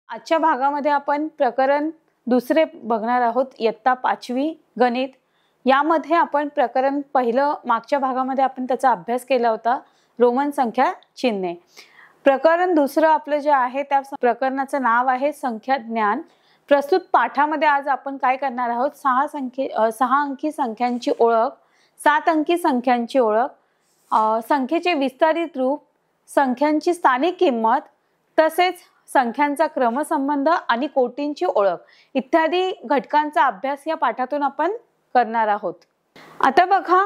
आजच्या भागामध्ये आपण प्रकरण दुसरे बघणार आहोत, इयत्ता 5वी गणित। यामध्ये आपण प्रकरण पहिलं मागच्या भागामध्ये आपण त्याचा अभ्यास केला होता, रोमन संख्या चिन्हे। प्रकरण दुसरं आपलं जे आहे त्या प्रकरणाचं नाव आहे संख्या ज्ञान। प्रस्तुत पाठामध्ये आज आपण काय करणार आहोत, 6 अंकी संख्यांची ओळख, 7 अंकी संख्यांची ओळख, संख्येचे विस्तारित रूप, संख्यांची स्थानिक किंमत, तसेच संख्यांचा क्रमसंबंध आणि कोटींची ओळख इत्यादी घटकांचा अभ्यास या पाठातून आपण करणार आहोत। आता बघा,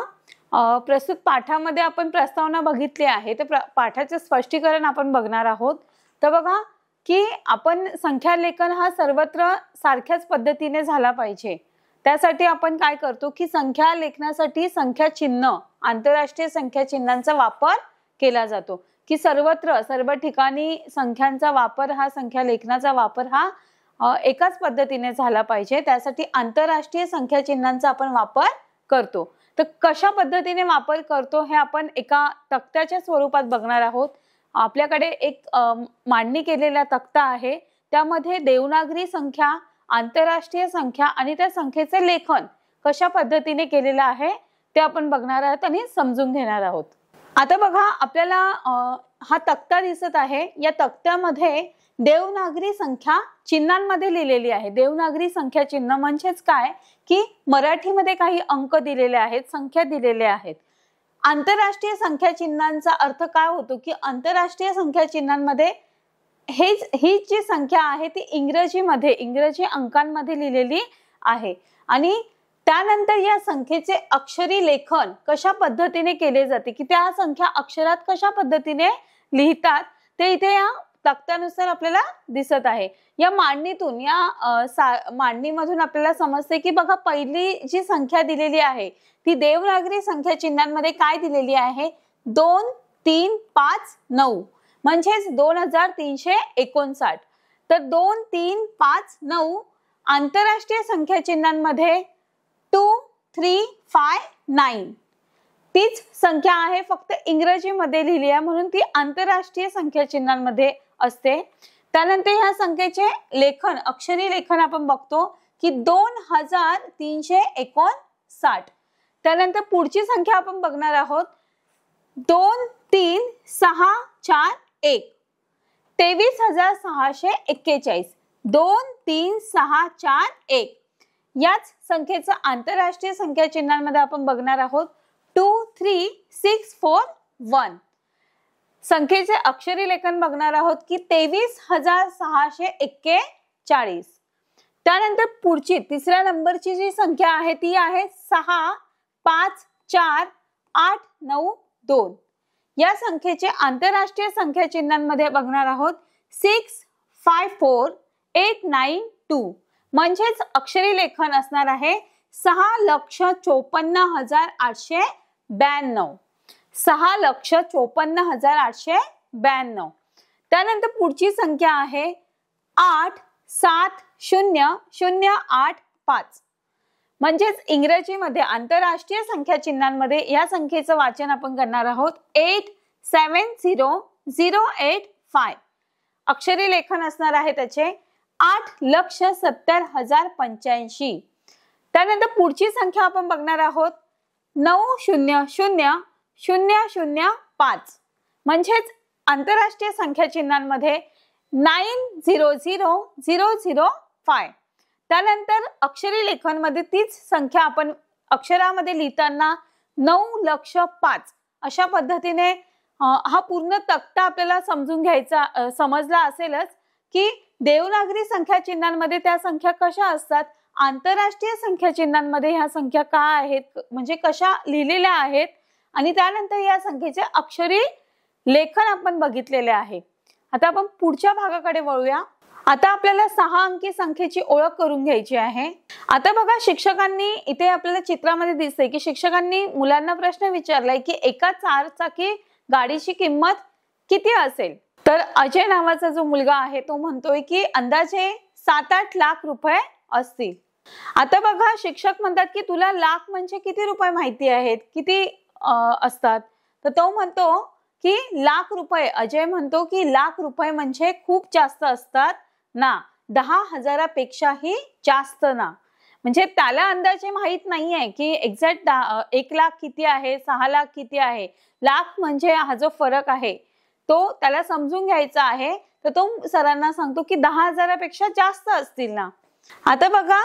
प्रस्तुत पाठामध्ये आपण प्रस्तावना बघितली आहे, तर पाठाचे स्पष्टीकरण आपण बघणार आहोत। तर बघा की आपण संख्या लेखन हा सर्वत्र सारख्याच पद्धतीने झाला पाहिजे। त्यासाठी आपण काय करतो की संख्या लेखनासाठी संख्या चिन्ह, आंतरराष्ट्रीय संख्या चिन्हांचा वापर केला जातो, की सर्वत्र सर्व ठिकाणी संख्यांचा वापर हा संख्या लेखनाचा वापर हा एकाच पद्धतीने झाला पाहिजे। त्यासाठी आंतरराष्ट्रीय संख्या चिन्हांचा आपण वापर करतो। तर कशा पद्धतीने वापर करतो हे आपण एका तक्त्याच्या स्वरूपात बघणार आहोत। आपल्याकडे एक मांडणी केलेला तक्ता आहे, त्यामध्ये देवनागरी संख्या, आंतरराष्ट्रीय संख्या आणि त्या संख्येचे लेखन कशा पद्धतीने केलेलं आहे ते आपण बघणार आहोत आणि समजून घेणार आहोत। आता बघा, आपल्याला हा तक्ता दिसत आहे। या तक्त्यामध्ये देवनागरी संख्या चिन्हांमध्ये लिहिलेली आहे। देवनागरी संख्या चिन्ह म्हणजेच काय की मराठीमध्ये काही अंक दिलेले आहेत, संख्या दिलेल्या आहेत। आंतरराष्ट्रीय संख्या चिन्हांचा अर्थ काय होतो की आंतरराष्ट्रीय संख्या चिन्हांमध्ये ही जी संख्या आहे ती इंग्रजी अंकांमध्ये लिहिलेली आहे आणि त्यानंतर या संख्येचे अक्षरी लेखन कशा पद्धतीने केले जाते, की त्या संख्या अक्षरात कशा पद्धतीने लिहितात ते इथे या तक्त्यानुसार आपल्याला दिसत आहे। या मांडणीतून मांडणीमधून आपल्याला समजते की बघा, पहिली जी संख्या दिलेली आहे ती देवनागरी संख्या चिन्हांमध्ये काय दिलेली आहे, 2 3 5 9 म्हणजेच 2359। तर 2 3 5 9 आंतरराष्ट्रीय संख्या चिन्हांमध्ये 2 3 5 9 तीच संख्या आहे, फक्त इंग्रजीमध्ये लिहिली आहे म्हणून ती आंतरराष्ट्रीय संख्या चिन्हांमध्ये असते। त्यानंतर ह्या संख्येचे लेखन, अक्षरी लेखन आपण बघतो की 2359। त्यानंतर पुढची संख्या आपण बघणार आहोत, 2 3 6 4 1 23641। 2 3 6 4 1 याच संख्येचं आंतरराष्ट्रीय संख्या चिन्हांमध्ये आपण बघणार आहोत 23641। संख्येचे अक्षरी लेखन बघणार आहोत की 23641। त्यानंतर पुढची तिसऱ्या नंबरची जी संख्या आहे ती आहे 6 5 4 8 9 2। या संख्येचे आंतरराष्ट्रीय संख्या चिन्हांमध्ये बघणार आहोत 654892। म्हणजेच अक्षरी लेखन असणार आहे 6,54,892। 6,54,892। त्यानंतर पुढची संख्या आहे 870085। म्हणजेच इंग्रजीमध्ये आंतरराष्ट्रीय संख्या चिन्हांमध्ये या संख्येचं वाचन आपण करणार आहोत 870085। अक्षरी लेखन असणार आहे त्याचे 8,70,085। त्यानंतर पुढची संख्या आपण बघणार आहोत 9000005। म्हणजेच आंतरराष्ट्रीय संख्या चिन्हांमध्ये 900005। त्यानंतर अक्षरी लेखन मध्ये तीच संख्या आपण अक्षरामध्ये लिहिताना 9,05,000 अशा पद्धतीने हा पूर्ण तक्ता आपल्याला समजून घ्यायचा, समजला असेलच की देवनागरी संख्या चिन्हांमध्ये त्या संख्या कशा असतात, आंतरराष्ट्रीय संख्या चिन्हांमध्ये ह्या संख्या काय आहेत, म्हणजे कशा लिहिलेल्या आहेत, आणि त्यानंतर या संख्येचे अक्षरी लेखन आपण बघितलेले आहे। आता आपण पुढच्या भागाकडे वळूया। आता आपल्याला 6 अंकी संख्येची ओळख करून घ्यायची आहे। आता बघा, शिक्षकांनी इथे आपल्याला चित्रामध्ये दिसते की शिक्षकांनी मुलांना प्रश्न विचारलाय की एका 4 चाकी गाडीची किंमत किती असेल। तर अजय नावाचा जो मुलगा आहे तो म्हणतोय की अंदाजे 7-8 लाख रुपये असतील। आता बघा, शिक्षक म्हणतात की तुला लाख म्हणजे किती रुपये माहिती आहेत, किती असतात। तर तो म्हणतो की लाख रुपये, अजय म्हणतो की लाख रुपये म्हणजे खूप जास्त असतात, ना, 10,000पेक्षाही जास्त ना. म्हणजे त्याला अंदाजे माहित नाहीये की एक्झॅक्ट 1 लाख किती आहे, 6 लाख किती आहे. लाख म्हणजे हा जो फरक आहे तो त्याला समजून घ्यायचा आहे. तर तो सरांना सांगतो की 10,000पेक्षा जास्त असतील ना. आता बघा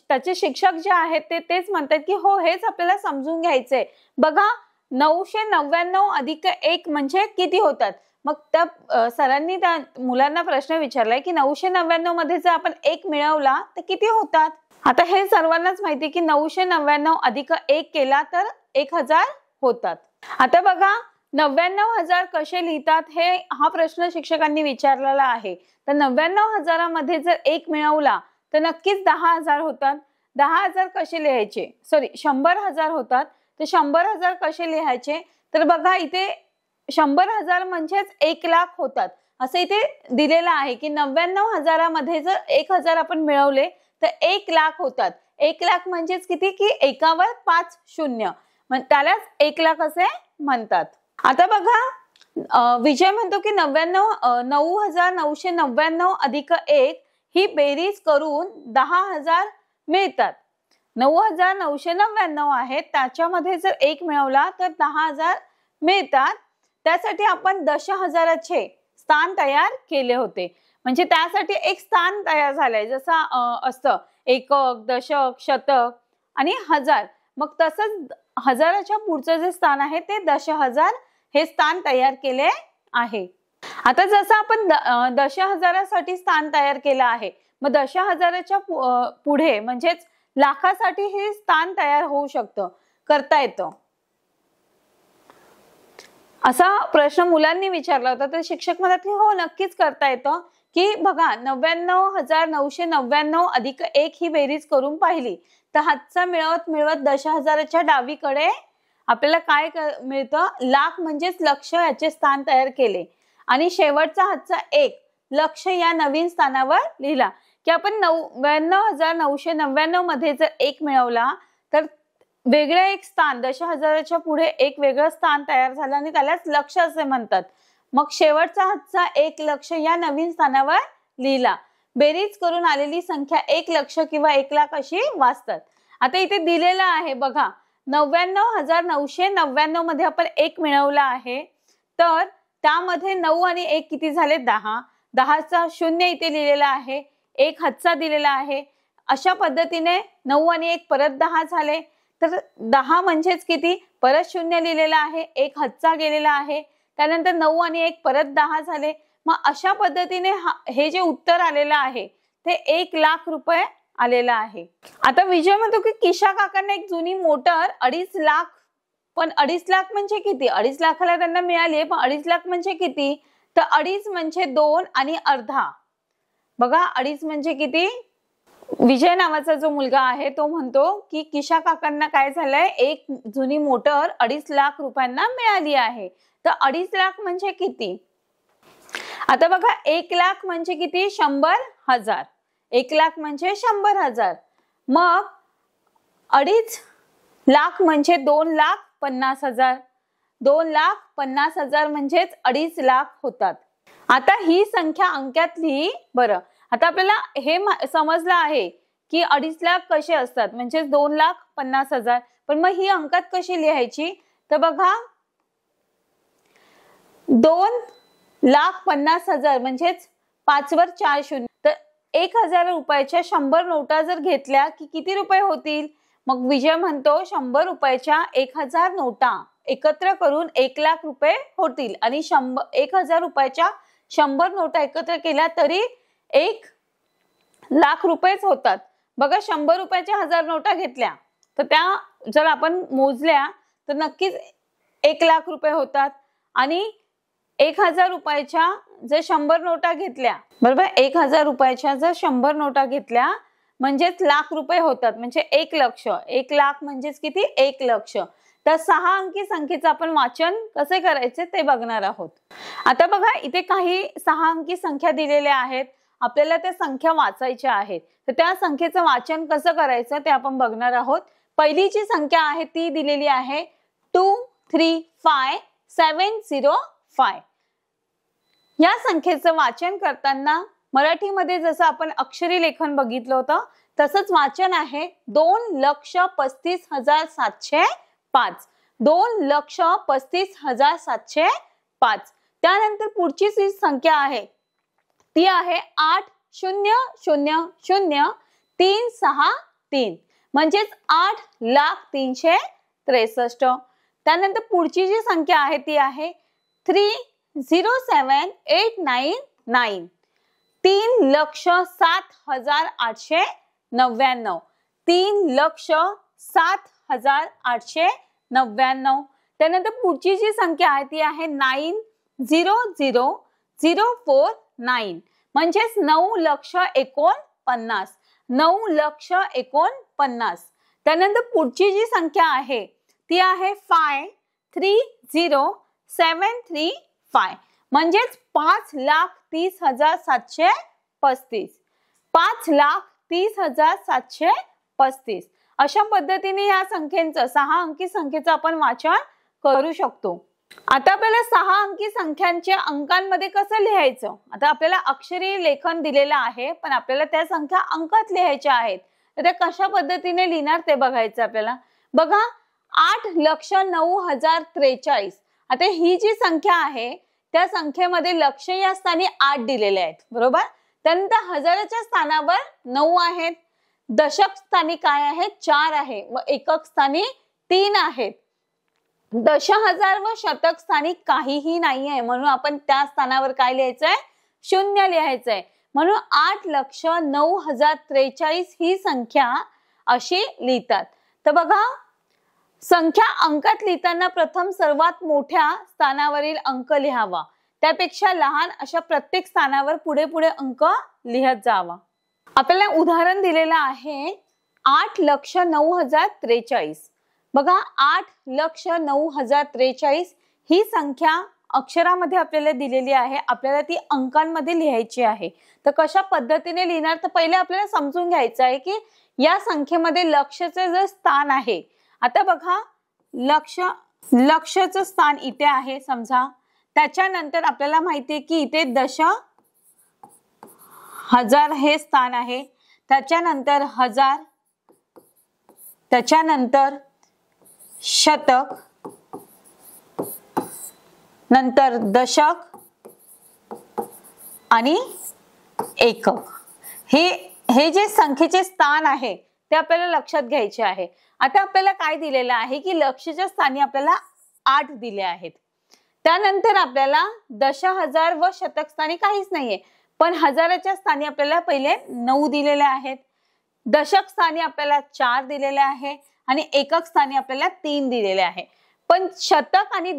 त्याचे शिक्षक जे आहेत ते तेच म्हणतात की हो हेच आपल्याला समजून घ्यायचंय. बघा 999 अधिक 1 म्हणजे किती होतात. मग त्या सरांनी त्या मुलांना प्रश्न विचारलाय की 999 मध्ये जर आपण 1 मिळवला तर किती होतात. आता हे सर्वांनाच माहिती की 999 अधिक 1 केला तर 1000 होतात. आता बघा 99,000 कसे लिहितात हे हा प्रश्न शिक्षकांनी विचारलेला आहे. तर 99,000 मध्ये जर 1 मिळवला तर नक्कीच 10,000 होतात. 10,000 कसे लिहायचे, सॉरी 100,000 होतात. तर 100,000 कसे लिहायचे, तर बघा इथे 100,000 म्हणजेच 1 लाख होतात. असं इथे दिलेलं आहे की 99,000 मध्ये जर 1,000 आपण मिळवले तर 1 लाख होतात. 1 लाख म्हणजेच किती की एकावर 5 शून्य, त्यालाच 1 लाख असे म्हणतात. आता बघा विजय म्हणतो की 9,999 अधिक 1 ही बेरीज करून 10,000 मिळतात. 9,999 आहेत, त्याच्यामध्ये जर 1 मिळवला तर 10,000 मिळतात. त्यासाठी आपण दशहजाराचे स्थान तयार केले होते. म्हणजे त्यासाठी एक स्थान तयार झालंय. जसं असतं एकक, दशक, शतक आणि हजार. मग तसंच हजाराच्या पुढचं जे स्थान आहे ते दशहजार हे स्थान तयार केले आहे. आता जसं आपण दशहजारासाठी स्थान तयार केलं आहे, मग दशहजाराच्या पुढे म्हणजेच लाखासाठी हे स्थान तयार होऊ शकतं, करता येतं. असा प्रश्न मुलांनी विचारला होता. तर शिक्षक म्हणतात की हो नक्कीच करता येतं. की बघा 99,999 अधिक 1 ही बेरीज करून पाहिली तर हातचा मिळवत मिळवत दशहजाराच्या डावीकडे आपल्याला काय मिळतं, लाख म्हणजेच लक्ष याचे स्थान तयार केले आणि शेवटचा हातचा 1 लक्ष या नवीन स्थानावर लिहिला. की आपण 99,999 मध्ये जर 1 मिळवला तर वेगळं एक स्थान, दशहजाराच्या पुढे एक वेगळं स्थान तयार झालं आणि त्यालाच लक्ष असे म्हणतात. मग शेवटचा हातचा 1 लक्ष या नवीन स्थानावर लिहिला. बेरीज करून आलेली संख्या 1 लक्ष किंवा 1 लाख अशी वाचतात. आता इथे दिलेलं आहे बघा 99,999 मध्ये आपण 1 मिळवला आहे. तर त्यामध्ये 9 आणि 1 किती झाले, 10. 10चा शून्य इथे लिहिलेला आहे, 1 हातचा दिलेला आहे. अशा पद्धतीने 9 आणि 1 परत 10 झाले. तर 10 म्हणजेच किती, परत शून्य लिहिलेला आहे, 1 हातचा गेलेला आहे. त्यानंतर 9 आणि 1 परत 10 झाले. मग अशा पद्धतीने हे जे उत्तर आलेलं आहे ते 1 लाख रुपये आलेलं आहे. आता विजय म्हणतो की किशा काकांना एक जुनी मोटर 2.5 लाख, पण 2.5 लाख म्हणजे किती, 2.5 लाखाला त्यांना मिळाली आहे, पण 2.5 लाख म्हणजे किती, तर 2.5 म्हणजे 2 आणि अर्धा. बघा 2.5 म्हणजे किती. विजय नावाचा जो मुलगा आहे तो म्हणतो की किशा काकांना काय झालंय, एक जुनी मोटर 2.5 लाख रुपयांना मिळाली आहे. तर 2.5 लाख म्हणजे किती. आता बघा 1 लाख म्हणजे किती, 100,000. 1 लाख म्हणजे 100,000. मग 2.5 लाख म्हणजे 2,50,000. 2,50,000 म्हणजेच 2.5 लाख होतात. आता ही संख्या अंकात लिही बरं. आता आपल्याला हे समजलं आहे की 2.5 लाख कसे असतात, म्हणजे 2,50,000. पण मग ही अंकात कशी लिहायची, तर बघा 2,50,000 म्हणजेच 5 वर 4 शून्य. तर 1,000 रुपयाच्या 100 नोटा जर घेतल्या की किती रुपये होतील. मग विजय म्हणतो 100 रुपयाच्या 1,000 नोटा एकत्र करून 1 लाख रुपये होतील आणि 1,000 रुपयाच्या 100 नोटा एकत्र केल्या तरी 1 लाख रुपयेच होतात. बघा 100 रुपयाच्या 1,000 नोटा घेतल्या तर त्या जर आपण मोजल्या तर नक्कीच 1 लाख रुपये होतात. आणि 1,000 रुपयाच्या जर 100 नोटा घेतल्या, बरोबर, 1,000 रुपयाच्या जर 100 नोटा घेतल्या म्हणजेच लाख रुपये होतात, म्हणजे 1 लक्ष. 1 लाख म्हणजेच किती, 1 लक्ष. तर 6 अंकी संख्येचं आपण वाचन कसे करायचे ते बघणार आहोत. आता बघा इथे काही 6 अंकी संख्या दिलेल्या आहेत, आपल्याला त्या संख्या वाचायच्या आहेत. तर त्या संख्येचं वाचन कसं करायचं ते आपण बघणार आहोत. पहिली जी संख्या आहे ती दिलेली आहे 235,705. या संख्येचं वाचन करताना मराठीमध्ये जसं आपण अक्षरी लेखन बघितलं होतं तसंच वाचन आहे 2,35,705. 2,35,705. त्यानंतर पुढची जी संख्या आहे ती आहे 8,000,363 म्हणजेच 8,03,63. त्यानंतर पुढची जी संख्या आहे ती आहे 3,07,899. 3,07,899. 3,07,899. त्यानंतर पुढची जी संख्या आहे ती आहे 9,00,049 म्हणजेच 9,49,00,000. 9,49,00,000. त्यानंतर पुढची जी संख्या आहे ती आहे 5,30,735 म्हणजेच 5,30,735. 5,30,735. अशा पद्धतीने या संख्येचं 6 अंकी संख्येचं आपण वाचन करू शकतो. आता आपल्याला 6 अंकी संख्यांच्या अंकांमध्ये कसं लिहायचं, आता आपल्याला अक्षरी लेखन दिलेलं आहे पण आपल्याला त्या संख्या अंकात लिहायच्या आहेत. तर त्या कशा पद्धतीने लिहिणार ते बघायचं आपल्याला. बघा 8,09,043. आता ही जी संख्या आहे त्या संख्येमध्ये लक्ष या स्थानी 8 दिलेले आहेत बरोबर. त्यानंतर हजाराच्या स्थानावर 9 आहेत. दशक स्थानी काय आहे 4 आहे व एकक स्थानी 3 आहेत. दशहजार व शतक स्थानी काहीही नाहीये म्हणून आपण त्या स्थानावर काय लिहायचंय 0 लिहायचंय. म्हणून 8,09,043 ही संख्या अशी लिहितात. तर बघा संख्या अंकात लिहिताना प्रथम सर्वात मोठ्या स्थानावरील अंक लिहावा, त्यापेक्षा लहान अशा प्रत्येक स्थानावर पुढे पुढे अंक लिहत जावा. आपल्याला उदाहरण दिलेलं आहे 8,09,043. बघा 8,09,043 ही संख्या अक्षरामध्ये आपल्याला दिलेली आहे. आपल्याला ती अंकांमध्ये लिहायची आहे. तर कशा पद्धतीने लिहिणार तर पहिले आपल्याला समजून घ्यायचं आहे की या संख्येमध्ये लक्षचे जे स्थान आहे. आता बघा लक्षचं स्थान इथे आहे समजा. त्याच्यानंतर आपल्याला माहिती आहे की इथे दशहजार हे स्थान आहे. त्याच्यानंतर हजार, त्याच्यानंतर शतक, नंतर दशक आणि एकक. हे जे संख्येचे स्थान आहे ते आपल्याला लक्षात घ्यायचे आहे. आता आपल्याला काय दिलेलं आहे की लक्षच्या स्थानी आपल्याला 8 दिले आहेत. त्यानंतर आपल्याला दशहजार व शतक स्थानी काहीच नाहीये पण हजाराच्या स्थानी आपल्याला पहिले 9 दिलेले आहेत. दशक स्थानी आपल्याला 4 दिलेले आहे आणि एकक स्थानी आपल्याला 3 दिलेले आहे. पण शतक आणि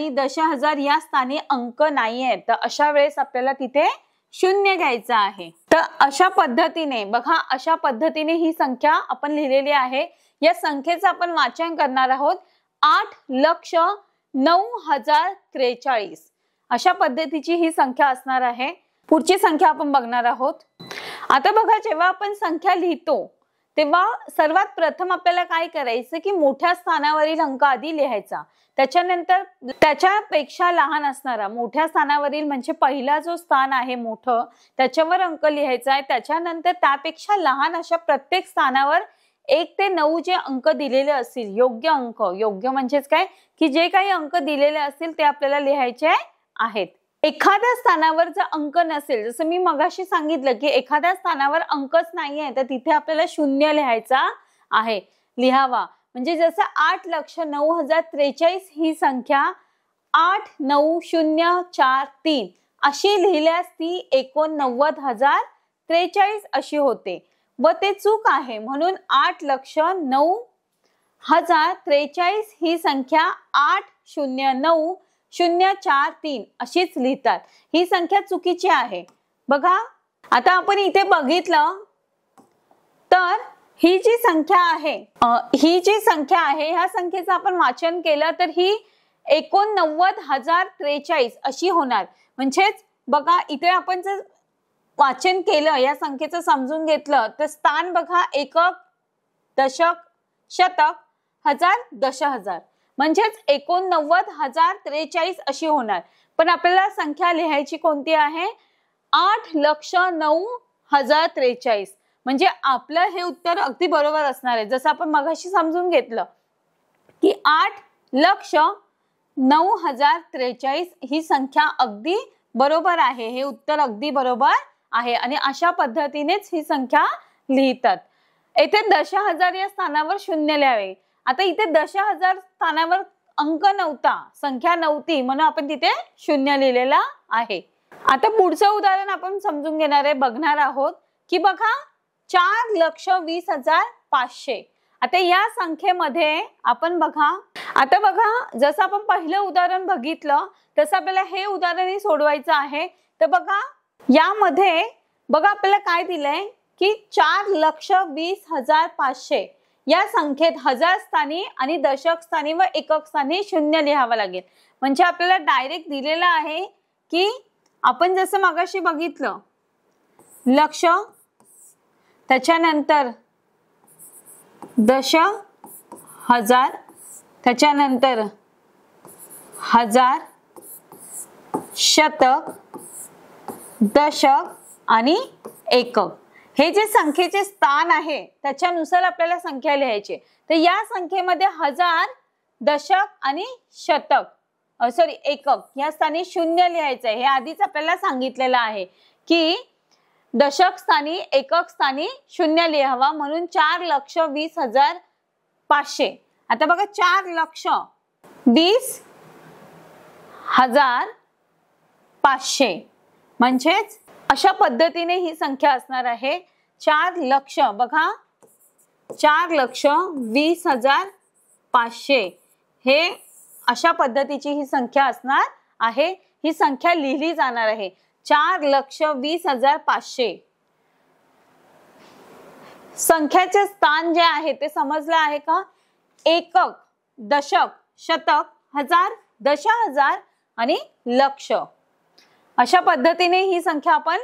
दशहजार या स्थानी अंक नाही आहेत. तर अशा वेळेस आपल्याला तिथे 0 घ्यायचा आहे. तर अशा पद्धतीने बघा अशा पद्धतीने ही संख्या आपण लिहिलेली आहे. या संख्येचं आपण वाचन करणार आहोत 8,09,043. अशा पद्धतीची ही संख्या असणार आहे. पुढची संख्या आपण बघणार आहोत. आता बघा जेव्हा आपण संख्या लिहितो तेव्हा सर्वात प्रथम आपल्याला काय करायचं की मोठ्या स्थानावरील अंक आधी लिहायचा. त्याच्यानंतर त्याच्यापेक्षा लहान असणारा मोठ्या स्थानावरील म्हणजे पहिला जो स्थान आहे मोठं त्याच्यावर अंक लिहायचा आहे. त्याच्यानंतर त्यापेक्षा लहान अशा प्रत्येक स्थानावर 1 ते 9 जे अंक दिलेले असतील योग्य अंक, योग्य म्हणजेच काय की जे काही अंक दिलेले असतील ते आपल्याला लिहायचे आहेत. एखाद्या स्थानावर जर अंक नसेल, जसं मी मगाशी सांगितलं की एखाद्या स्थानावर अंकच नाहीये तर तिथे आपल्याला 0 लिहायचा आहे. लिहावा म्हणजे जसं 8,09,043 ही संख्या 8,90,43 अशी लिहिल्यास ती 89,043 अशी होते व ते चूक आहे. म्हणून 8,09,043 ही संख्या 8,09,043 अशीच लिहितात. ही संख्या चुकीची आहे. बघा आता आपण इथे बघितलं तर ही जी संख्या आहे ह्या संख्येचं आपण वाचन केलं तर ही 89,043 अशी होणार. म्हणजेच बघा इथे आपण जर वाचन केलं या संख्येचं समजून घेतलं तर स्थान बघा एकक, दशक, शतक, हजार, दशहजार म्हणजेच 89,043 अशी होणार. पण आपल्याला संख्या लिहायची कोणती आहे? 8,09,043. म्हणजे आपलं हे उत्तर अगदी बरोबर असणार आहे. जसं आपण मगाशी समजून घेतलं की 8,09,043 ही संख्या अगदी बरोबर आहे. हे उत्तर अगदी बरोबर आहे आणि अशा पद्धतीनेच ही संख्या लिहितात. येथे दशहजार या स्थानावर 0 लिहावे. आता इथे दशहजार स्थानावर अंक नव्हता, संख्या नव्हती, म्हणून आपण तिथे 0 लिहिलेला आहे. आता पुढचं उदाहरण आपण समजून घेणार आहे, बघणार आहोत की बघा 4,20,500. आता या संख्येमध्ये आपण बघा, आता बघा जसं आपण पहिलं उदाहरण बघितलं तसं आपल्याला हे उदाहरणही सोडवायचं आहे. तर बघा यामध्ये बघा आपल्याला काय दिलंय की 4,20,500 या संख्येत हजार स्थानी आणि दशक स्थानी व एकक स्थानी 0 लिहावं लागेल. म्हणजे आपल्याला डायरेक्ट दिलेलं आहे की आपण जसं मगाशी बघितलं लक्ष, त्याच्यानंतर दश, हजार, त्याच्यानंतर हजार, शतक, दशक आणि एकक. हे जे संख्येचे स्थान आहे त्याच्यानुसार आपल्याला संख्या लिहायची. तर या संख्येमध्ये हजार, दशक आणि शतक एकक या स्थानी 0 लिहायचं आहे. हे आधीच आपल्याला सांगितलेलं आहे की दशक स्थानी एकक स्थानी 0 लिहावा, म्हणून 4,20,500. आता बघा 4,20,500 म्हणजेच अशा पद्धतीने ही संख्या असणार आहे. 4,00,000 बघा 4,20,500 हे अशा पद्धतीची ही संख्या असणार आहे. ही संख्या लिहिली जाणार आहे 4,20,500. संख्याचे स्थान जे आहे ते समजलं आहे का? एकक, दशक, शतक, हजार, दशहजार आणि लक्ष. अशा पद्धतीने ही संख्या आपण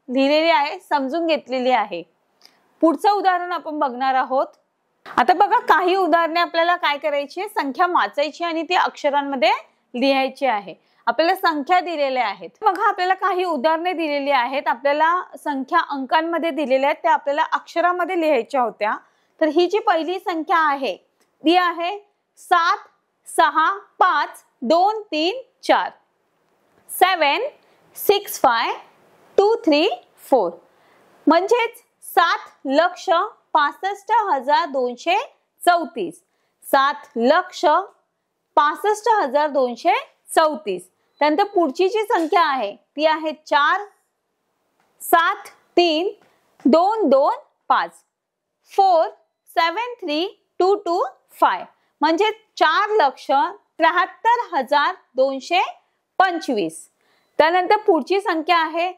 लिहिलेली आहे, समजून घेतलेली आहे. पुढचं उदाहरण आपण बघणार आहोत. आता बघा काही उदाहरणे आपल्याला काय करायची, संख्या वाचायची आणि ती अक्षरांमध्ये लिहायची आहे. आपल्याला संख्या दिलेल्या आहेत. बघा आपल्याला काही उदाहरणे दिलेली आहेत, आपल्याला संख्या अंकांमध्ये दिलेल्या आहेत, त्या आपल्याला अक्षरामध्ये लिहायच्या होत्या. तर ही जी पहिली संख्या आहे ती आहे 7, 6, 5, 2, 3, 4. 7, 6, 5, 2, 3, 4. म्हणजेच 7,65,234. 7,65,234. त्यानंतर पुढची जी संख्या आहे ती आहे 4, 7, 3, 2, 2, 5. 4, 7, 3, 2, 2, 5. म्हणजे 4,73,225. त्यानंतर पुढची संख्या आहे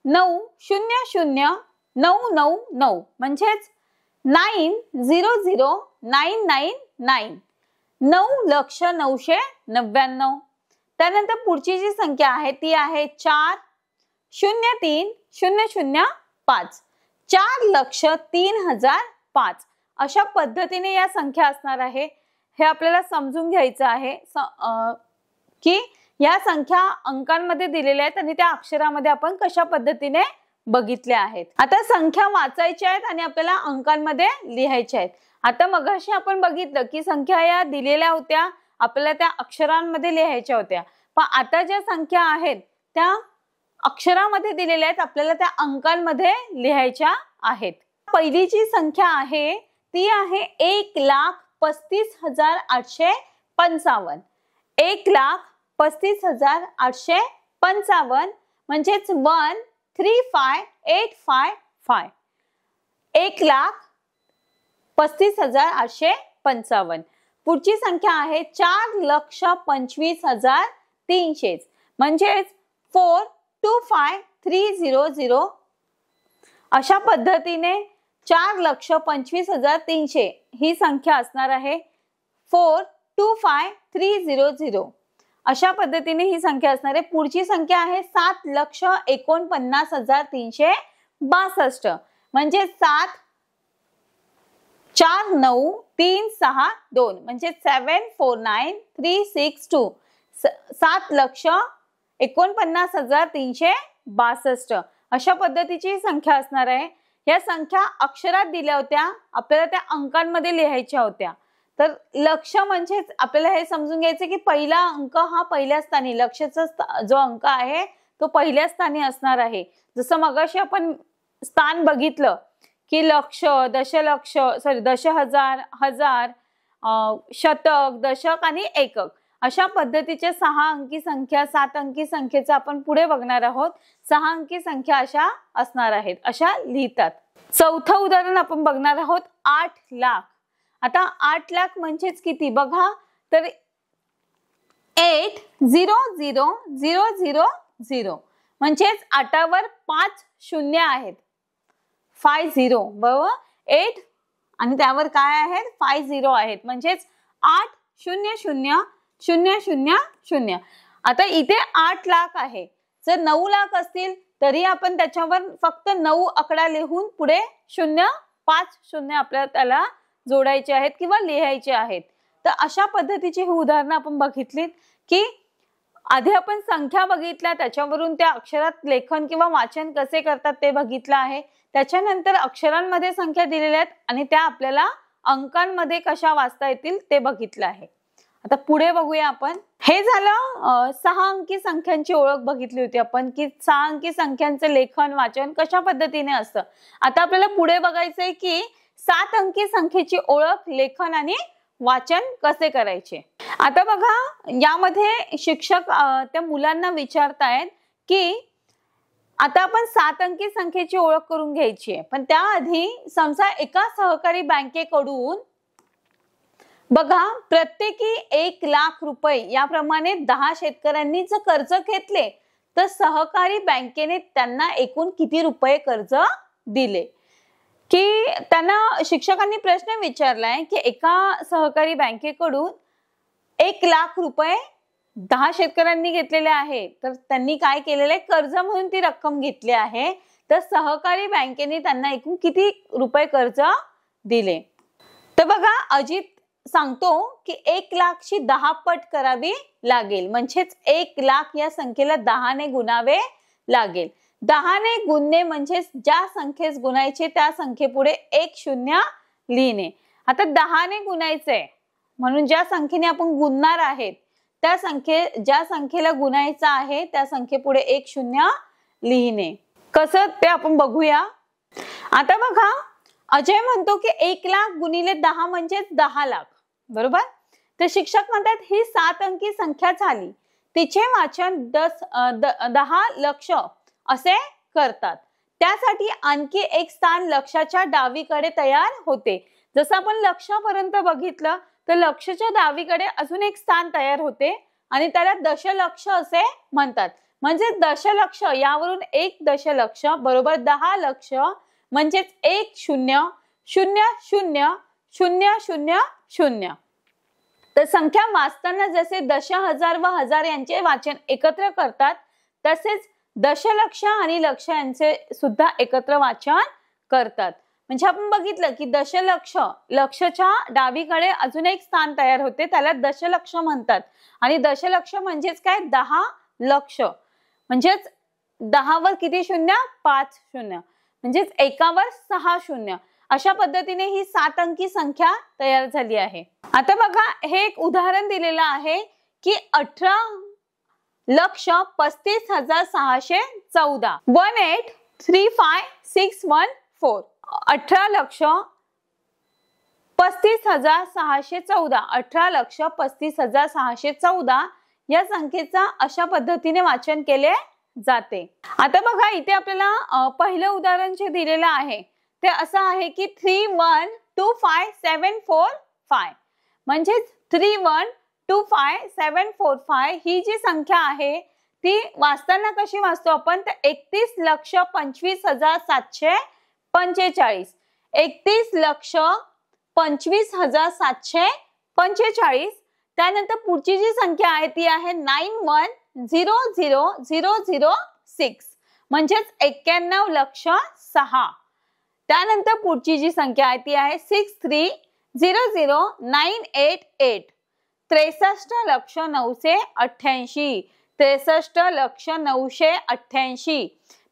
9,00,999. म्हणजेच 9,00,999. 9,09,99. त्यानंतर पुढची जी संख्या आहे ती आहे 4,03,005. 4,03,005. अशा पद्धतीने या संख्या असणार आहे. हे आपल्याला समजून घ्यायचं आहे की या संख्या अंकांमध्ये दिलेल्या आहेत आणि त्या अक्षरामध्ये आपण कशा पद्धतीने बघितल्या आहेत. आता संख्या वाचायच्या आहेत आणि आपल्याला अंकांमध्ये लिहायच्या आहेत. आता मगाशी आपण बघितलं की संख्या या दिलेल्या होत्या, आपल्याला त्या अक्षरांमध्ये लिहायच्या होत्या. पण आता ज्या संख्या आहेत त्या अक्षरामध्ये दिलेल्या आहेत, आपल्याला त्या अंकांमध्ये लिहायच्या आहेत. पहिली जी संख्या आहे ती आहे 1,35,855. 1,35,855 म्हणजेच 1,35,855. 1,35,855. पुढची संख्या आहे 4,25,300. म्हणजेच 4,25,300. अशा पद्धतीने 4,25,300 ही संख्या असणार आहे. 4,25,300. अशा पद्धतीने ही संख्या असणार आहे. पुढची संख्या आहे 7,49,362. म्हणजे 7 4936 म्हणजे 749362 7,49,362 अशा पद्धतीची संख्या असणार आहे। या संख्या अक्षरात दिल्या होत्या, आपल्याला त्या अंकांमध्ये लिहायच्या होत्या। तर लक्ष म्हणजे आपल्याला हे समजून घ्यायचं की पहिला अंक हा पहिल्या स्थानी, लक्षाचा जो अंक आहे तो पहिल्या स्थानी असणार आहे। जसं मगाशी आपण स्थान बघितलं की लक्ष, दशलक्ष, दश हजार, हजार, शतक, दशक आणि एकक अशा पद्धतीच्या 6 अंकी संख्या, 7 अंकी संख्येचा आपण पुढे बघणार आहोत। 6 अंकी संख्या अशा असणार आहेत, अशा लिहितात। चौथं उदाहरण आपण बघणार आहोत 8 लाख। आता 8 लाख म्हणजेच किती बघा, तर 8,0,0,0,0 म्हणजेच 8वर 5 शून्य आहेत, 50 बरोबर। 8 आणि त्यावर काय आहेत 50 आहेत, म्हणजेच 8,0,0,0,0,0। आता इथे 8 लाख आहे, जर 9 लाख असतील तरी आपण त्याच्यावर फक्त 9 आकडा लिहून पुढे 0 5 शून्य आपल्याला त्याला जोडायचे आहेत किंवा लिहायचे आहेत। तर अशा पद्धतीची ही उदाहरणं आपण बघितलीत की आधी आपण संख्या बघितल्या, त्याच्यावरून त्या अक्षरात लेखन किंवा वाचन कसे करतात ते बघितलं आहे। त्याच्यानंतर अक्षरांमध्ये संख्या दिलेल्या आहेत आणि त्या आपल्याला अंकांमध्ये कशा वाचता येतील ते बघितलं आहे। आता पुढे बघूया आपण। हे झालं 6 अंकी संख्यांची ओळख बघितली होती आपण की 6 अंकी संख्यांचे लेखन वाचन कशा पद्धतीने असतं। आता आपल्याला पुढे बघायचंय की 7 अंकी संख्येची ओळख, लेखन आणि वाचन कसे करायचे। आता बघा यामध्ये शिक्षक त्या मुलांना विचारतायत की आता आपण 7 अंकी संख्येची ओळख करून घ्यायची आहे, पण त्याआधी समजा एका सहकारी बँकेकडून बघा प्रत्येकी 1 लाख रुपये याप्रमाणे 10 शेतकऱ्यांनी जर कर्ज घेतले तर सहकारी बँकेने त्यांना एकूण किती रुपये कर्ज दिले। की त्यांना शिक्षकांनी प्रश्न विचारलाय की एका सहकारी बँकेकडून 1 लाख रुपये 10 शेतकऱ्यांनी घेतलेले आहे, तर त्यांनी काय केलेले कर्ज म्हणून ती रक्कम घेतली आहे, तर सहकारी बँकेने त्यांना एकूण किती रुपये कर्ज दिले। तर बघा अजित सांगतो की 1 लाखची 10 पट करावी लागेल, म्हणजेच 1 लाख या संख्येला 10 ने गुणावे लागेल। 10 ने गुणणे म्हणजे ज्या संख्येस गुणायचे त्या संख्येपुढे 1 शून्य लिहिणे। आता 10 ने गुणायचंय म्हणून ज्या संख्येने आपण गुणणार आहेत त्या ज्या संख्येला गुणायचं आहे त्या संख्येपुढे 1 शून्य लिहिणे। कसं ते आपण बघूया। आता बघा अजय म्हणतो की 1 लाख गुणिले 10 म्हणजे 10 लाख बरोबर। तर शिक्षक म्हणतात ही 7 अंकी संख्या झाली, तिचे वाचन 10 लक्ष असे करतात, त्यासाठी आणखी एक स्थान लक्षाच्या डावीकडे तयार होते। जसं आपण लक्षापर्यंत बघितलं तर लक्षाच्या डावीकडे अजून एक स्थान तयार होते आणि त्याला दशलक्ष असे म्हणतात। म्हणजे दशलक्ष यावरून 1 दशलक्ष बरोबर 10 लक्ष म्हणजेच 1,0,0,0,0,0,0,0,0। तर संख्या वाचताना जसे दश, हजार व हजार यांचे वाचन एकत्र करतात तसेच दशलक्ष आणि लक्ष यांचे सुद्धा एकत्र वाचन करतात। म्हणजे आपण बघितलं की दशलक्ष, लक्षच्या डावीकडे अजून एक स्थान तयार होते त्याला दशलक्ष म्हणतात आणि दशलक्ष म्हणजेच काय 10 लक्ष, म्हणजेच 10 वर किती शून्य 5 शून्य, म्हणजेच एकावर 6 शून्य। अशा पद्धतीने ही 7 अंकी संख्या तयार झाली आहे। आता बघा हे एक उदाहरण दिलेलं आहे की 18,35,614 18,35,614 18,35,614 18,35,614 या संख्येचा अशा पद्धतीने वाचन केले जाते। आता बघा इथे आपल्याला पहिलं उदाहरण जे दिलेलं आहे ते असं आहे की 31255745 म्हणजे 31255745 ही जी संख्या आहे ती वाचताना कशी वाचतो आपण, तर 31,25,745 31,25,745। त्यानंतर पुढची जी संख्या आहे ती आहे 91,000,006 म्हणजेच 91,06,। त्यानंतर पुढची जी संख्या आहे ती आहे 63000988 63,988 63,988.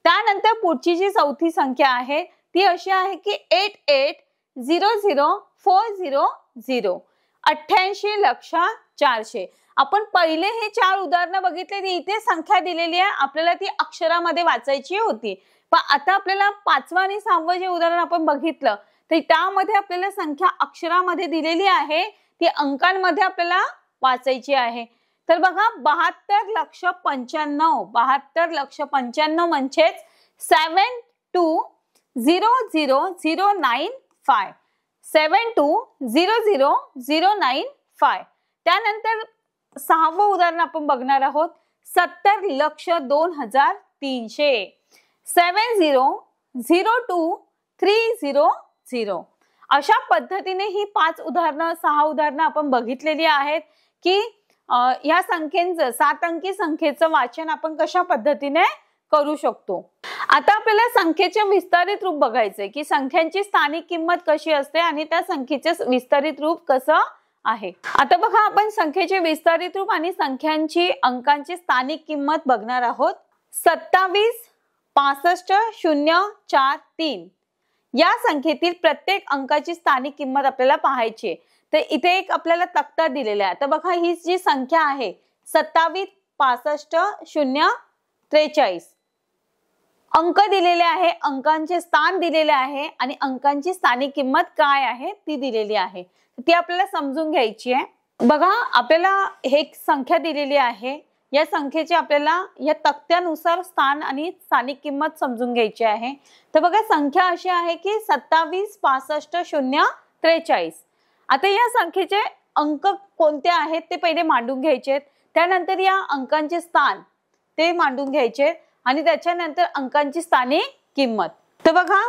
त्यानंतर पुढची जी चौथी संख्या आहे ती अशी आहे की 88004000 88,04,000. आपण पहिले हे 4 उदाहरणं बघितले, इथे संख्या दिलेली आहे, आपल्याला ती अक्षरामध्ये वाचायची होती. पण आता आपल्याला 5वं आणि 6वं जे उदाहरण आपण बघितलं तर त्यामध्ये आपल्याला संख्या अक्षरामध्ये दिलेली आहे, ती अंकांमध्ये आपल्याला वाचायची आहे. तर बघा 72,95,000 72,95,000 म्हणजेच 72000095 72000095. त्यानंतर 6वं उदाहरण आपण बघणार आहोत 70,02,300 70,02,300. अशा पद्धतीने ही 5 उदाहरणं 6 उदाहरणं आपण बघितलेली आहेत की या संख्येचं 7 अंकी संख्येचं वाचन आपण कशा पद्धतीने करू शकतो. आता आपल्याला संख्येचे विस्तारित रूप बघायचे की संख्यांची स्थानिक किंमत कशी असते आणि त्या संख्येचे विस्तारित रूप कसं आहे. आता बघा आपण संख्येचे विस्तारित रूप आणि संख्यांची अंकांची स्थानिक किंमत बघणार आहोत. 27,65,043 या संख्येतील प्रत्येक अंकाची स्थानिक किंमत आपल्याला पाहायची. तर इथे एक आपल्याला तक्ता दिलेला आहे. तर बघा ही जी संख्या आहे 27,65,043 अंक दिलेले आहे, अंकांचे स्थान दिलेले आहे आणि अंकांची स्थानिक किंमत काय आहे ती दिलेली आहे. ती आपल्याला समजून घ्यायची आहे. बघा आपल्याला हे संख्या दिलेली आहे, या संख्येचे आपल्याला या तक्त्यानुसार स्थान आणि स्थानिक किंमत समजून घ्यायची आहे. तर बघा संख्या अशी आहे की 27,65,043. आता या संख्येचे अंक कोणते आहेत ते पहिले मांडून घ्यायचे, त्यानंतर या अंकांचे स्थान ते मांडून घ्यायचे आणि त्याच्यानंतर अंकांची स्थानिक किंमत. तर बघा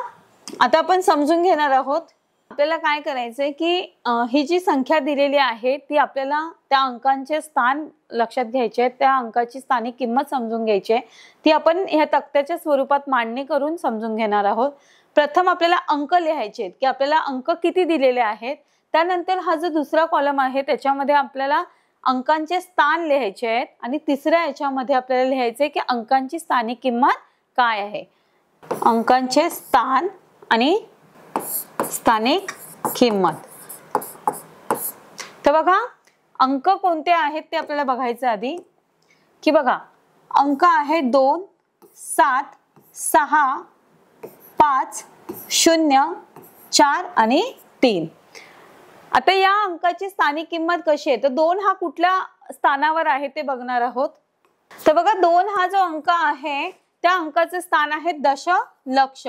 आता आपण समजून घेणार आहोत. आपल्याला काय करायचंय की ही जी संख्या दिलेली आहे ती आपल्याला त्या अंकांचे स्थान लक्षात घ्यायचे, त्या अंकाची स्थानिक किंमत समजून घ्यायची आहे. ती आपण ह्या तक्त्याच्या स्वरूपात मांडणी करून समजून घेणार आहोत. प्रथम आपल्याला अंक लिहायचे की आपल्याला अंक किती दिलेले आहेत. त्यानंतर हा जो दुसरा कॉलम आहे त्याच्यामध्ये आपल्याला अंकांचे स्थान लिहायचे आहेत आणि तिसऱ्या याच्यामध्ये आपल्याला लिहायचे की अंकांची स्थानिक किंमत काय आहे. अंकांचे स्थान आणि स्थानिक किंमत. तर बघा अंक कोणते आहेत ते आपल्याला बघायचं आधी की बघा अंक आहे 2, 7, 6, 5, 0, 4 आणि 3. आता या अंकाची स्थानिक किंमत कशी आहे तर 2 हा कुठल्या स्थानावर आहे ते बघणार आहोत. तर बघा 2 हा जो अंक आहे त्या अंकाचे स्थान आहे दशलक्ष.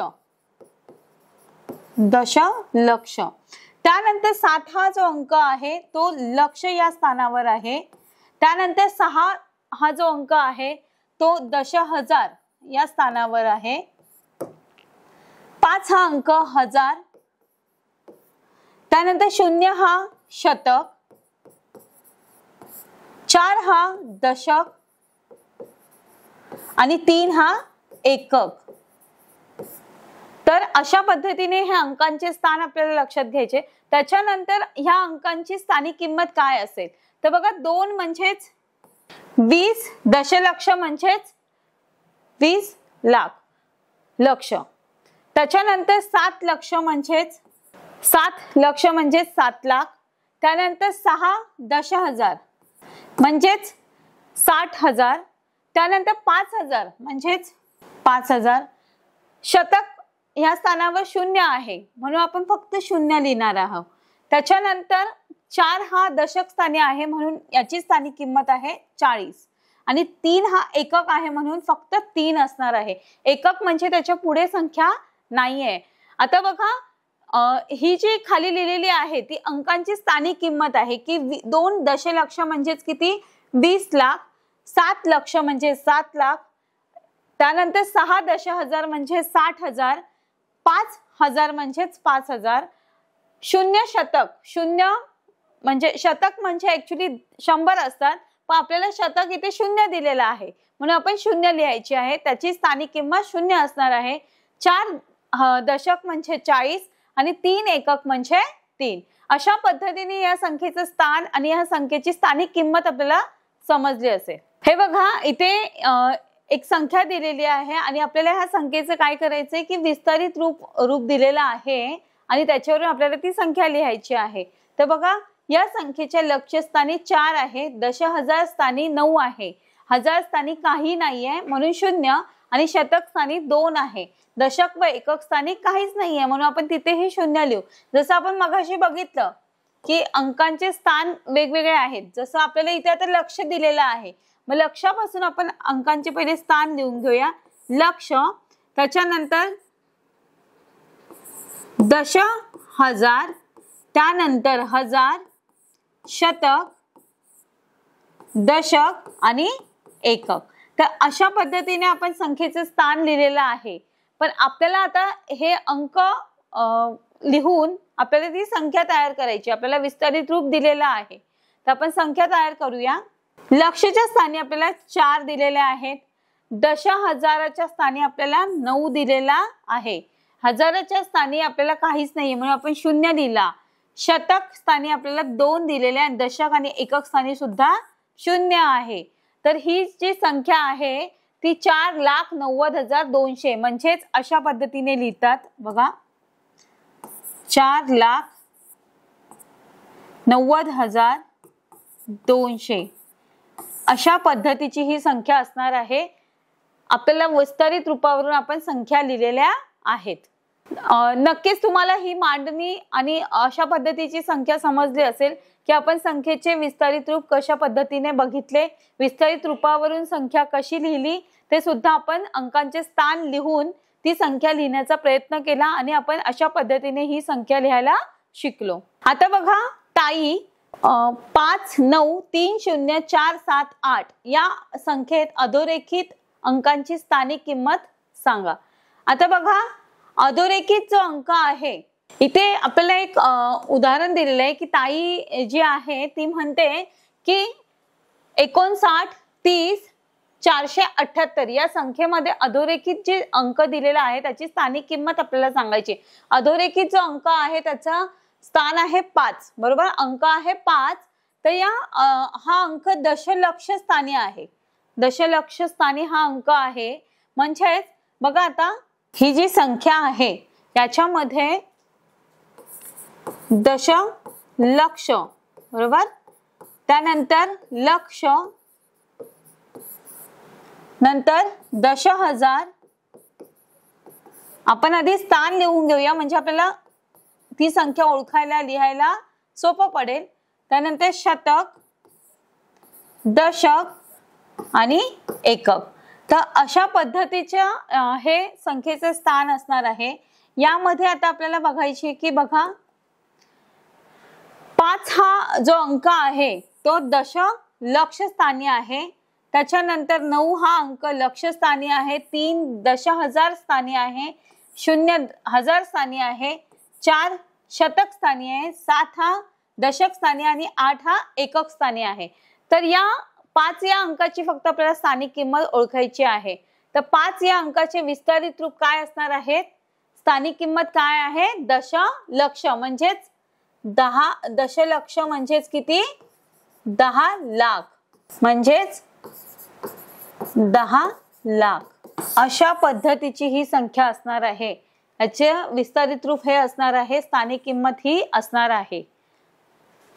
दशलक्ष. त्यानंतर 7 हा जो अंक आहे तो लक्ष या स्थानावर आहे. त्यानंतर 6 हा जो अंक आहे तो 10,000 या स्थानावर आहे. 5 हा अंक 1000. त्यानंतर 0 हा शतक. 4 हा दशक आणि 3 हा एकक. तर अशा पद्धतीने हे अंकांचे स्थान आपल्याला लक्षात घ्यायचे. त्याच्यानंतर ह्या अंकांची स्थानिक किंमत काय असेल तर बघा 2 म्हणजेच 20 दशलक्ष म्हणजेच 20 लाख लक्ष. त्याच्यानंतर 7 लक्ष म्हणजेच 7 लक्ष म्हणजेच 7 लाख. त्यानंतर 6 10,000 म्हणजेच 60,000. त्यानंतर 5,000 म्हणजेच 5,000. शतक या स्थानावर 0 आहे म्हणून आपण फक्त 0 लिहिणार आहोत. त्याच्यानंतर 4 हा दशक स्थानी आहे म्हणून याची स्थानिक किंमत आहे 40 आणि 3 हा एकक आहे म्हणून फक्त 3 असणार आहे. एकक म्हणजे त्याच्या पुढे संख्या नाहीये. आता बघा ही जी खाली लिहिलेली आहे ती अंकांची स्थानिक किंमत आहे की 2 दशलक्ष म्हणजेच किती 20 लाख. 7 लक्ष म्हणजे 7 लाख. त्यानंतर 6 दशहजार म्हणजे 60,000. 5,000 म्हणजेच 5,000. 0 शतक. 0 म्हणजे शतक म्हणजे ऍक्च्युली 100 असतात पण आपल्याला शतक इथे 0 दिलेला आहे म्हणून आपण 0 लिहायची आहे. त्याची स्थानिक किंमत 0 असणार आहे. 4 दशक म्हणजे 40 आणि 3 एकक म्हणजे 3. अशा पद्धतीने या संख्येचं स्थान आणि या संख्येची स्थानिक किंमत आपल्याला समजली असेल. हे बघा इथे एक संख्या दिलेली आहे आणि आपल्याला ह्या संख्येचं काय करायचंय की विस्तारित रूप दिलेलं आहे आणि त्याच्यावरून आपल्याला ती संख्या लिहायची आहे. तर बघा या संख्येच्या लक्ष्यस्थानी 4 आहे, दशहजार स्थानी 9 आहे, हजार स्थानी काही नाहीये म्हणून 0 आणि शतक स्थानी 2 आहे, दशक व एकक स्थानी काहीच नाहीये म्हणून आपण तिथेही 0 लिहू. जसं आपण मगाशी बघितलं की अंकांचे स्थान वेगवेगळे आहेत, जसं आपल्याला इथे आता लक्ष दिलेलं आहे, मग लक्षापासून आपण अंकांचे पहिले स्थान लिहून घेऊया. लक्ष, त्याच्यानंतर दश हजार, त्यानंतर हजार, शतक, दशक आणि एकक. तर अशा पद्धतीने आपण संख्येचं स्थान लिहिलेलं आहे. पण आपल्याला आता हे अंक लिहून आपल्याला ती संख्या तयार करायची. आपल्याला विस्तारित रूप दिलेलं आहे तर आपण संख्या तयार करूया. लक्षच्या स्थानी आपल्याला 4 दिलेले आहेत, दशहजाराच्या स्थानी आपल्याला 9 दिलेला आहे, हजाराच्या स्थानी आपल्याला काहीच नाही म्हणून आपण 0 लिहिला, शतक स्थानी आपल्याला 2 दिलेले आहे, दशक आणि एकक स्थानी सुद्धा 0 आहे. तर ही जी संख्या आहे ती 4,90,200 म्हणजेच अशा पद्धतीने लिहितात बघा, 4,90,200 अशा पद्धतीची ही संख्या असणार आहे. आपल्याला विस्तारित रूपावरून आपण संख्या लिहिलेल्या आहेत. नक्कीच तुम्हाला ही मांडणी आणि अशा पद्धतीची संख्या समजली असेल की आपण संख्येचे विस्तारित रूप कशा पद्धतीने बघितले, विस्तारित रूपावरून संख्या कशी लिहिली ते सुद्धा आपण अंकांचे स्थान लिहून ती संख्या लिहिण्याचा प्रयत्न केला आणि आपण अशा पद्धतीने ही संख्या लिहायला शिकलो. आता बघा ताई 5, 9, 3, 0, 4, 7, 8 या संख्येत अधोरेखित अंकांची स्थानिक किंमत सांगा. आता बघा अधोरेखित जो अंक आहे इथे आपल्याला एक उदाहरण दिलेलं आहे की ताई जी आहे ती म्हणते की 59, 30, 478 या संख्येमध्ये अधोरेखित जे अंक दिलेला आहे त्याची स्थानिक किंमत आपल्याला सांगायची. अधोरेखित जो अंक आहे त्याचा स्थान आहे 5, बरोबर, अंक आहे 5. तर या हा अंक दशलक्ष स्थानी आहे, दशलक्ष स्थानी हा अंक आहे. म्हणजेच बघा आता ही जी संख्या आहे याच्यामध्ये दशलक्ष, बरोबर, त्यानंतर लक्ष, नंतर 10,000. आपण आधी स्थान लिहून घेऊया म्हणजे आपल्याला ती संख्या ओळखायला लिहायला सोपं पडेल. त्यानंतर शतक, दशक आणि एकक. तर अशा पद्धतीच्या हे संख्येचे स्थान असणार आहे. यामध्ये आता आपल्याला बघायचे की बघा 5 हा जो अंक आहे तो दशलक्ष स्थानी आहे, त्याच्यानंतर 9 हा अंक लक्ष स्थानी आहे, 3 दशहजार स्थानी आहे, 0 हजार स्थानी आहे, 4 शतक स्थानी आहे, 7 हा दशक स्थानी आणि 8 हा एकक स्थानी आहे. तर या 5 या अंकाची फक्त आपल्याला स्थानिक किंमत ओळखायची आहे. तर 5 या अंकाचे विस्तारित रूप काय असणार आहेत, स्थानिक किंमत काय आहे, दशलक्ष म्हणजेच 10, दशलक्ष म्हणजेच किती, 10 लाख, म्हणजेच 10 लाख. अशा पद्धतीची ही संख्या असणार आहे. याचे विस्तारित रूप हे असणार आहे, स्थानिक किंमत ही असणार आहे.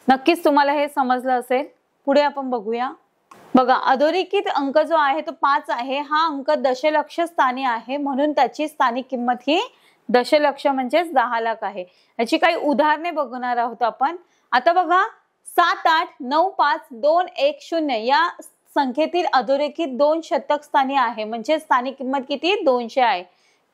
नक्कीच तुम्हाला हे समजलं असेल. पुढे आपण बघूया. बघा अधोरेखित अंक जो आहे तो 5 आहे, हा अंक दशलक्ष स्थानी आहे म्हणून त्याची स्थानिक किंमत ही दशलक्ष म्हणजेच 10 लाख आहे. याची काही उदाहरणे बघणार आहोत आपण. आता बघा 7, 8, 9, 5, 2, 1, 0 या संख्येतील अधोरेखित 2 शतक स्थानी आहे म्हणजे स्थानिक किंमत किती, 200 आहे.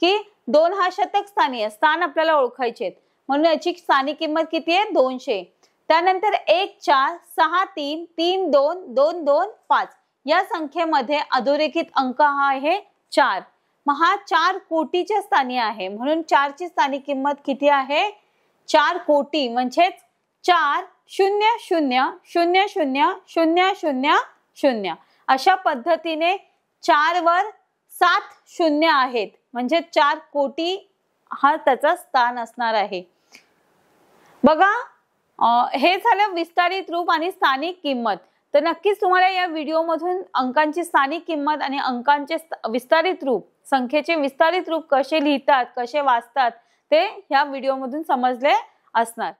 की 2 हा शतक स्थानी आहे, स्थान आपल्याला ओळखायचे म्हणून याची स्थानिक किंमत किती आहे, 200. त्यानंतर 1, 4, 6, 3, 3, 2, 2, 2, 5 या संख्येमध्ये अधोरेखित अंक हा आहे 4. मग हा 4 कोटीच्या स्थानी आहे म्हणून 4 ची स्थानिक किंमत किती आहे, 4 कोटी म्हणजेच 4 0 0 0 0 0 0 0. अशा पद्धतीने 4 वर 7 शून्य आहेत म्हणजे 4 कोटी हा त्याचा स्थान असणार आहे। बघा हे झालं विस्तारित रूप आणि स्थानिक किंमत। तर नक्कीच तुम्हाला या व्हिडिओ मधून अंकांची स्थानिक किंमत आणि अंकांचे विस्तारित रूप, संख्येचे विस्तारित रूप कसे लिहितात, कसे वाचतात ते ह्या व्हिडिओ मधून समजले असणार।